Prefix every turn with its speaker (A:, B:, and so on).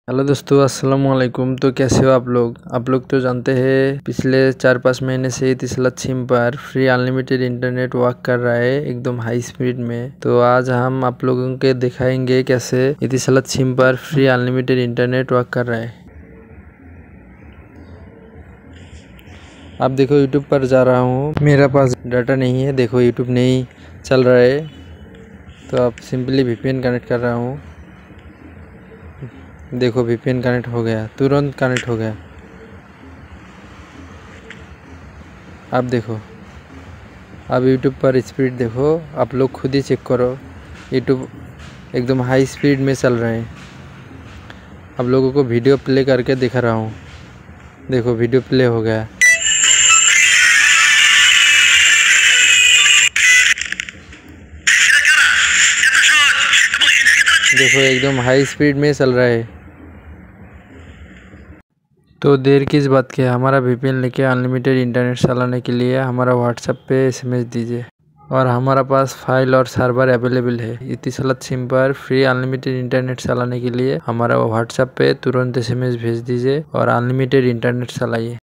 A: Hello दोस्तों, अस्सलाम वालेकुम। तो कैसे हो आप लोग तो जानते हैं पिछले 4-5 महीने से इतिसलत सिम पर फ्री अनलिमिटेड इंटरनेट वर्क कर रहा है एकदम हाई स्पीड में। तो आज हम आप लोगों के दिखाएंगे कैसे इतिसलत सिम पर फ्री अनलिमिटेड इंटरनेट वर्क कर रहा है। आप देखो यूट्यूब पर जा रहा हूँ, मेरा पास डाटा नहीं है, देखो यूट्यूब नहीं चल रहा है। तो आप सिंपली VPN कनेक्ट कर रहा हूँ, देखो VPN कनेक्ट हो गया, तुरंत कनेक्ट हो गया। आप देखो, अब यूट्यूब पर स्पीड देखो, आप लोग खुद ही चेक करो, यूट्यूब एकदम हाई स्पीड में चल रहे हैं। आप लोगों को वीडियो प्ले करके दिखा रहा हूँ, देखो वीडियो प्ले हो गया। देखो एकदम हाई स्पीड में चल रहा है। तो देर किस बात की है, हमारा VPN लेके अनलिमिटेड इंटरनेट चलाने के लिए हमारा व्हाट्सएप पे SMS दीजिए और हमारा पास फाइल और सर्वर अवेलेबल है। इतिसलत सिम पर फ्री अनलिमिटेड इंटरनेट चलाने के लिए हमारा व्हाट्सएप पे तुरंत SMS भेज दीजिए और अनलिमिटेड इंटरनेट चलाइए।